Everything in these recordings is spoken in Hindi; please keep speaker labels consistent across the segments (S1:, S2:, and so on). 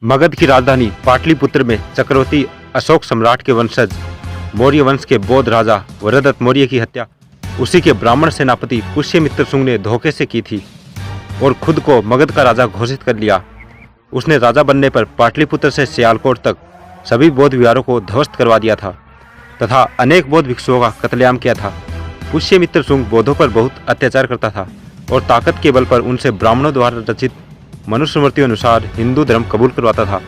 S1: मगध की राजधानी पाटलिपुत्र में चक्रवर्ती अशोक सम्राट के वंशज मौर्य वंश के बौद्ध राजा वरदत्त मौर्य की हत्या उसी के ब्राह्मण सेनापति पुष्यमित्र शुंग ने धोखे से की थी और खुद को मगध का राजा घोषित कर लिया। उसने राजा बनने पर पाटलिपुत्र से सियालकोट तक सभी बौद्ध विहारों को ध्वस्त करवा दिया था तथा अनेक बौद्ध भिक्षुओं का कत्लेआम किया था। पुष्यमित्र शुंग बौद्धों पर बहुत अत्याचार करता था और ताकत के बल पर उनसे ब्राह्मणों द्वारा रचित मनुस्मृति अनुसार हिंदू धर्म कबूल करवाता था।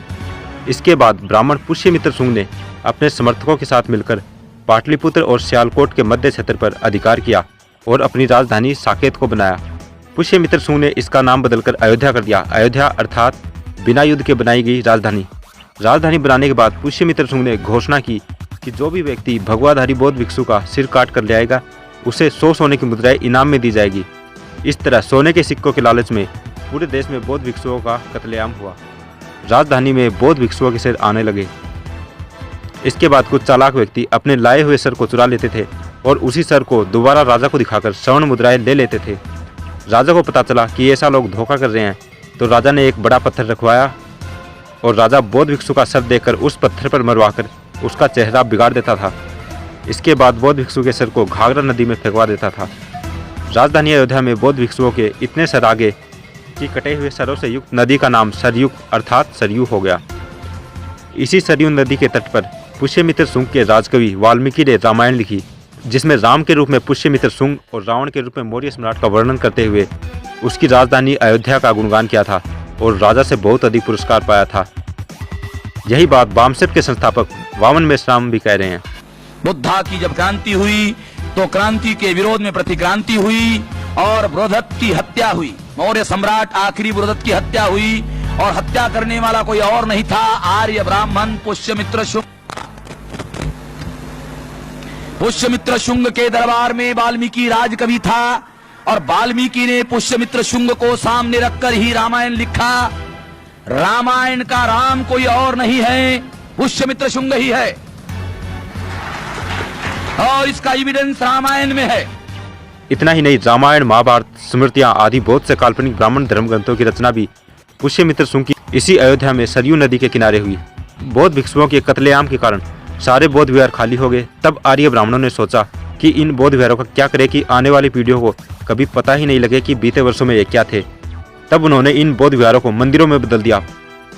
S1: इसके बाद ब्राह्मण पुष्यमित्र शुंग ने अपने समर्थकों के साथ मिलकर पाटलिपुत्र और सियालकोट के मध्य क्षेत्र पर अधिकार किया और अपनी राजधानी साकेत को बनाया। पुष्यमित्र शुंग ने इसका नाम बदलकर अयोध्या कर दिया। अयोध्या अर्थात बिना युद्ध के बनाई गई राजधानी। राजधानी बनाने के बाद पुष्यमित्र शुंग ने घोषणा की कि जो भी व्यक्ति भगवाधारी बौद्ध भिक्षु का सिर काट कर ले आएगा उसे 100 सोने की मुद्राएं इनाम में दी जाएगी। इस तरह सोने के सिक्कों के लालच में पूरे देश में बौद्ध भिक्षुओं का कत्लेआम हुआ। राजधानी में बौद्ध भिक्षुओं के सिर आने लगे। इसके बाद कुछ चालाक व्यक्ति अपने लाए हुए सर को चुरा लेते थे और उसी सर को दोबारा राजा को दिखाकर स्वर्ण मुद्राएं ले लेते थे। राजा को पता चला कि ऐसा लोग धोखा कर रहे हैं तो राजा ने एक बड़ा पत्थर रखवाया और राजा बौद्ध भिक्षु का सर देकर उस पत्थर पर मरवाकर उसका चेहरा बिगाड़ देता था। इसके बाद बौद्ध भिक्षु के सर को घाघरा नदी में फेंकवा देता था। राजधानी अयोध्या में बौद्ध भिक्षुओं के इतने सर आगे कि कटे हुए सरों से युक्त नदी का नाम सरयुग अर्थात सरयू हो गया। इसी सरयू नदी के तट पर पुष्यमित्र शुंग के राजकवि वाल्मीकि ने रामायण लिखी, जिसमें राम के रूप में पुष्यमित्र शुंग और रावण के रूप में मौर्य सम्राट का वर्णन करते हुए उसकी राजधानी अयोध्या का गुणगान किया था और राजा से बहुत अधिक पुरस्कार पाया था। यही बात वामसेप के संस्थापक वामन मेश्राम भी कह रहे हैं।
S2: बुद्धा की जब क्रांति हुई तो क्रांति के विरोध में प्रतिक्रांति हुई और बृहदत्त की हत्या हुई। मौर्य सम्राट आखिरी बृहदत्त की हत्या हुई और हत्या करने वाला कोई और नहीं था, आर्य ब्राह्मण पुष्यमित्र शुंग। पुष्यमित्र शुंग के दरबार में वाल्मीकि राजकवि था और वाल्मीकि ने पुष्यमित्र शुंग को सामने रखकर ही रामायण लिखा। रामायण का राम कोई और नहीं है, पुष्यमित्र शुंग ही है और इसका एविडेंस रामायण में है।
S1: इतना ही नहीं, रामायण महाभारत स्मृतियां आदि बहुत से काल्पनिक ब्राह्मण धर्म ग्रंथों की रचना भी पुष्यमित्र शुंग की इसी अयोध्या में सरयू नदी के किनारे हुई। बौद्ध भिक्षुओं के कत्लेआम के कारण सारे बौद्ध विहार खाली हो गए। तब आर्य ब्राह्मणों ने सोचा कि इन बौद्ध विहारों का क्या करें कि आने वाली पीढ़ियों को कभी पता ही नहीं लगे कि बीते वर्षों में ये क्या थे। तब उन्होंने इन बौद्ध विहारों को मंदिरों में बदल दिया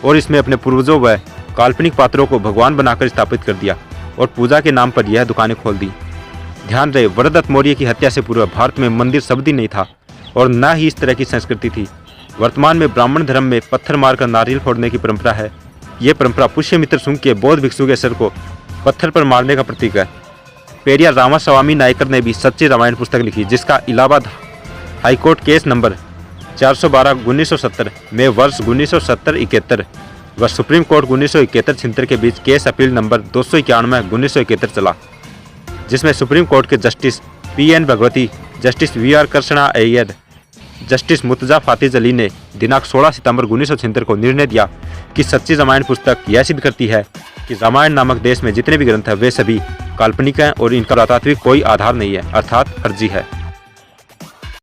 S1: और इसमें अपने पूर्वजों व काल्पनिक पात्रों को भगवान बनाकर स्थापित कर दिया और पूजा के नाम पर यह दुकानें खोल दी। ध्यान रहे, वरदत्त मौर्य की हत्या से पूर्व भारत में मंदिर शब्द ही नहीं था और न ही इस तरह की संस्कृति थी। वर्तमान में ब्राह्मण धर्म में पत्थर मारकर नारियल फोड़ने की परंपरा है। ये परंपरा पुष्यमित्र शुंग के बौद्ध भिक्षु के सर को पत्थर पर मारने का प्रतीक है। पेरियार रामास्वामी नायकर ने भी सच्ची रामायण पुस्तक लिखी, जिसका इलाहाबाद हाईकोर्ट केस नंबर 412/1970 में वर्ष 1970-71 व सुप्रीम कोर्ट 1971-76 के बीच केस अपील नंबर 291/1971 चला, जिसमें सुप्रीम कोर्ट के justice PN Bhagwati, justice VR Krishna Iyer, justice Murtaza फातिज अली ने दिनांक 16 सितंबर 1976 को निर्णय दिया कि सच्ची रामायण पुस्तक यह सिद्ध करती है कि रामायण नामक देश में जितने भी ग्रंथ हैं वे सभी काल्पनिक हैं और इनका पुरातात्विक कोई आधार नहीं है, अर्थात फर्जी है।